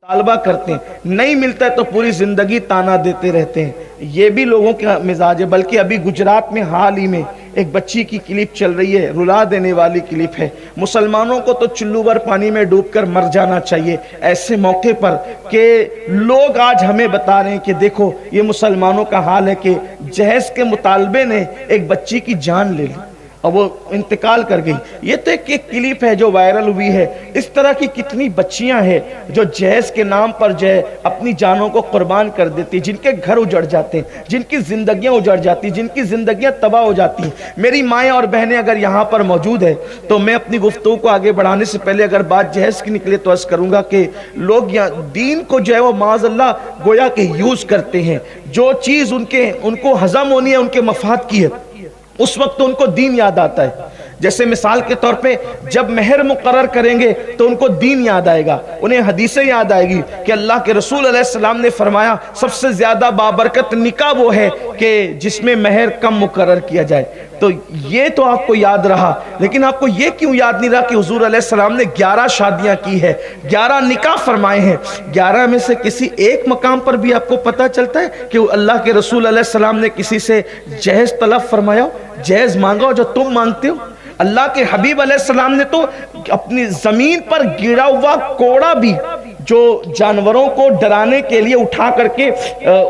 मुतालबा करते हैं, नहीं मिलता है तो पूरी जिंदगी ताना देते रहते हैं। ये भी लोगों का मिजाज है। बल्कि अभी गुजरात में हाल ही में एक बच्ची की क्लिप चल रही है, रुला देने वाली क्लिप है। मुसलमानों को तो चुल्लू भर पानी में डूबकर मर जाना चाहिए ऐसे मौके पर कि लोग आज हमें बता रहे हैं कि देखो ये मुसलमानों का हाल है कि जहेज के मुतालबे ने एक बच्ची की जान ले ली और वो इंतकाल कर गई। ये तो एक क्लिप है जो वायरल हुई है। इस तरह की कितनी बच्चियां हैं जो जहेज के नाम पर जो है अपनी जानों को कुर्बान कर देती, जिनके घर उजड़ जाते हैं, जिनकी जिंदगियां उजड़ जाती, जिनकी जिंदगियां तबाह हो जाती हैं। मेरी माएँ और बहनें अगर यहाँ पर मौजूद है तो मैं अपनी गुफ्तगू को आगे बढ़ाने से पहले अगर बात जहेज की निकले तो अर्ज करूंगा कि लोग यहाँ दीन को जो है वो माज़अल्लाह गोया के यूज करते हैं। जो चीज उनको हजम होनी है उनके मफाद की है, उस वक्त तो उनको दीन याद आता है। जैसे मिसाल के तौर पे जब मेहर मुकर्रर करेंगे तो उनको दीन याद आएगा, उन्हें हदीसें याद आएगी कि अल्लाह के रसूल अलैहिस्सलाम ने फरमाया सबसे ज्यादा बाबरकत निकाह वो है कि जिसमें मेहर कम मुकर्रर किया जाए। तो ये तो आपको याद रहा, लेकिन आपको ये क्यों याद नहीं रहा कि हुजूर अलैहिस्सलाम ने 11 शादियां की है, 11 निकाह फरमाए हैं। 11 में से किसी एक मकाम पर भी आपको पता चलता है कि अल्लाह के रसूल अलैहिस्सलाम ने किसी से जहेज तलब फरमाया, जहेज मांगा जो तुम मांगते हो? अल्लाह के हबीब अलैहिस्सलाम ने तो अपनी जमीन पर गिरा हुआ कोड़ा भी जो जानवरों को डराने के लिए उठा करके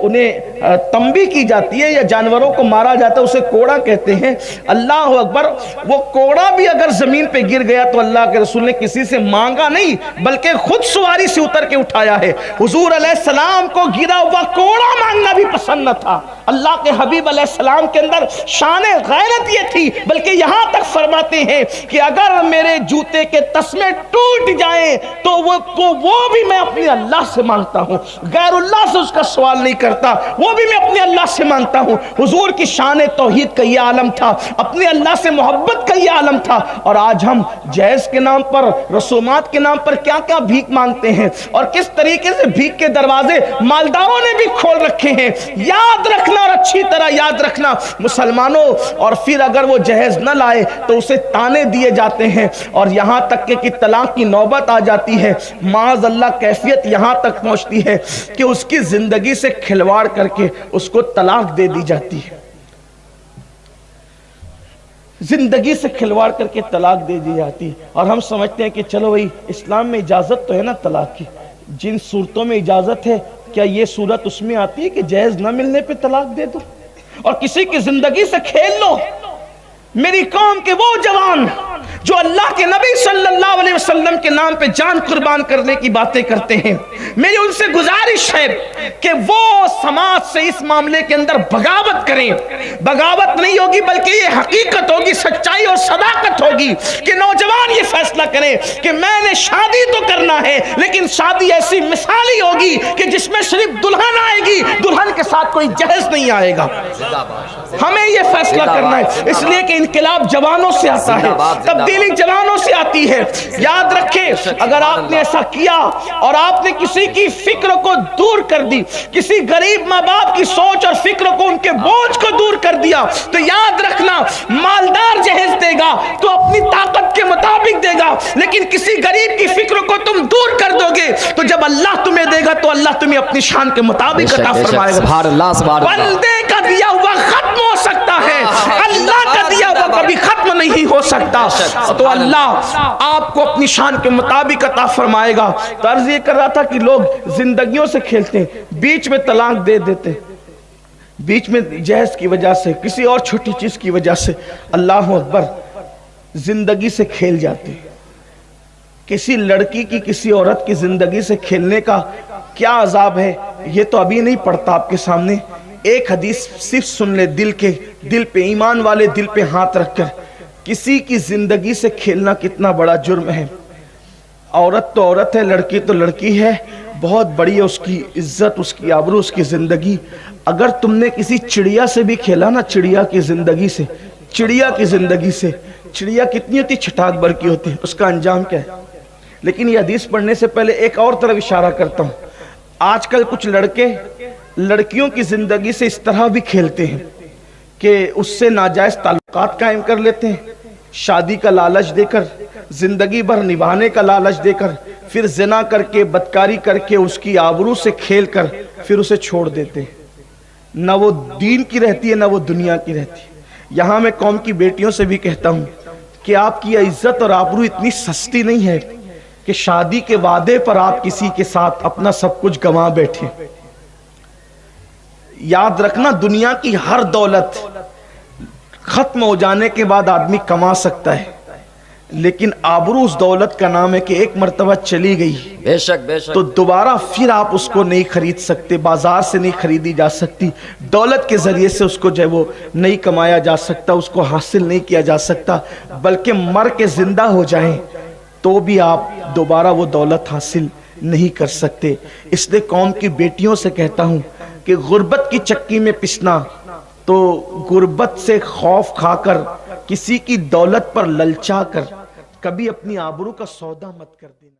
उन्हें तंबी की जाती है या जानवरों को मारा जाता है, उसे कोड़ा कहते हैं। अल्लाह अकबर, वो कोड़ा भी अगर जमीन पे गिर गया तो अल्लाह के रसूल ने किसी से मांगा नहीं बल्कि खुद सवारी से उतर के उठाया है। हुजूर अलैहिस्सलाम को गिरा हुआ कोड़ा मांगना भी पसंद न था। अल्लाह के हबीब अलैहिस्सलाम के अंदर शान गैरत ये थी, बल्कि यहां तक फरमाते हैं कि अगर मेरे जूते के तस्मे टूट जाएं तो वो भी मैं अपने अल्लाह से मांगता हूं, गैरुल्लाह से उसका सवाल नहीं करता, वो भी मैं अपने अल्लाह से मांगता हूं। हुजूर की शान तौहीद का ये आलम था, अपने अल्लाह से मोहब्बत का ये आलम था। और आज हम जहेज के नाम पर, रसूमात के नाम पर क्या क्या भीख मांगते हैं और किस तरीके से भीख के दरवाजे मालदारों ने भी खोल रखे हैं। याद रखना और अच्छी तरह याद रखना मुसलमानों, और फिर अगर वो जहेज न लाए तो उसे ताने दिए जाते हैं और यहां तक कि तलाक की नौबत आ जाती है। माज़अल्लाह कैफियत यहां तक पहुंचती है कि उसकी जिंदगी से खिलवाड़ करके उसको तलाक दे दी जाती है, जिंदगी से खिलवाड़ करके तलाक दे दी जाती है। और हम समझते हैं कि चलो भाई इस्लाम में इजाजत तो है ना तलाक की, जिन सूरतों में इजाजत है क्या ये सूरत उसमें आती है कि जहेज न मिलने पे तलाक दे दो और किसी की जिंदगी से खेल लो? मेरी कौम के वो जवान जो अल्लाह के नबी सल्लल्लाहु अलैहि वसल्लम के नाम पे जान कुर्बान करने की बातें करते हैं, मेरी उनसे गुजारिश है कि वो समाज से इस मामले के अंदर बगावत करें। बगावत नहीं होगी बल्कि ये हकीकत होगी, सच्चाई और सदाकत होगी कि नौजवान ये फैसला करें कि मैंने शादी तो करना है, लेकिन शादी ऐसी मिसाली होगी कि जिसमें सिर्फ दुल्हन आएगी, दुल्हन के साथ कोई जहेज नहीं आएगा। हमें ये फैसला करना है, इसलिए कि इनकलाब जवानों से आता है, तब्दीली जवानों से आती है। याद रखें, अगर आपने ऐसा किया और आपने किसी की फिक्र को दूर कर दी, किसी गरीब माँ बाप की सोच और फिक्र को, उनके बोझ को दूर कर दिया, तो याद रखना मालदार जहेज देगा तो अपनी ताकत के मुताबिक देगा, लेकिन किसी गरीब की फिक्र को तुम दूर कर दोगे तो जब अल्लाह तुम्हें देगा तो अल्लाह तुम्हें अपनी शान के मुताबिक अता फरमाएगा। बंदे का दिया हुआ खत्म हो सकता है, अल्लाह का दिया हुआ कभी खत्म नहीं हो सकता। तो अल्लाह आपको अपनी शान के मुताबिक अता फरमाएगा। तो अर्ज ये कर रहा था कि लोग जिंदगियों से खेलते हैं, बीच में तलाक दे देते, बीच में जहेज की वजह से, किसी और छोटी चीज की वजह से, अल्लाह अकबर, जिंदगी से खेल जाते हैं। किसी लड़की की, किसी औरत की जिंदगी से खेलने का क्या अजाब है ये तो अभी नहीं पड़ता आपके सामने। एक हदीस सिर्फ सुन ले, दिल पे, ईमान वाले दिल पे हाथ रखकर, किसी की जिंदगी से खेलना कितना बड़ा जुर्म है। औरत तो औरत है, लड़की तो लड़की है, बहुत बड़ी है उसकी इज्जत, उसकी आबरू, उसकी जिंदगी। अगर तुमने किसी चिड़िया से भी खेला ना, चिड़िया की जिंदगी से, चिड़िया की जिंदगी से, चिड़िया कितनी होती, छटाक भर की होती है, उसका अंजाम क्या है। लेकिन ये हदीस पढ़ने से पहले एक और तरफ इशारा करता हूँ। आजकल कुछ लड़के लड़कियों की जिंदगी से इस तरह भी खेलते हैं कि उससे नाजायज ताल्लुकात कायम कर लेते हैं, शादी का लालच देकर, जिंदगी भर निभाने का लालच देकर, پھر زنا کر کے بدکاری کر کے اس کی آبرو سے کھیل کر پھر اسے چھوڑ دیتے ہیں. نہ وہ دین کی رہتی ہے نہ وہ دنیا کی رہتی ہے. یہاں میں قوم کی بیٹیوں سے بھی کہتا ہوں کہ آپ کی عزت اور آبرو اتنی سستی نہیں ہے کہ شادی کے وعدے پر آپ کسی کے ساتھ اپنا سب کچھ گنوا بیٹھے. یاد رکھنا دنیا کی ہر دولت ختم ہو جانے کے بعد آدمی کما سکتا ہے، لیکن آبرو اس دولت کا نام ہے کہ ایک مرتبہ چلی گئی بے شک بے شک تو دوبارہ پھر آپ اس کو نہیں خرید سکتے، بازار سے نہیں خریدی جا سکتی، دولت کے ذریعے سے اس کو جو ہے وہ نہیں کمایا جا سکتا، اس کو حاصل نہیں کیا جا سکتا، بلکہ مر کے زندہ ہو جائیں تو بھی آپ دوبارہ وہ دولت حاصل نہیں کر سکتے. اس لیے قوم کی بیٹیوں سے کہتا ہوں کہ غربت کی چکی میں پسنا تو غربت سے خوف کھا کر کسی کی دولت پر للچا کر کبھی اپنی آبرو کا سودا مت کر دینا.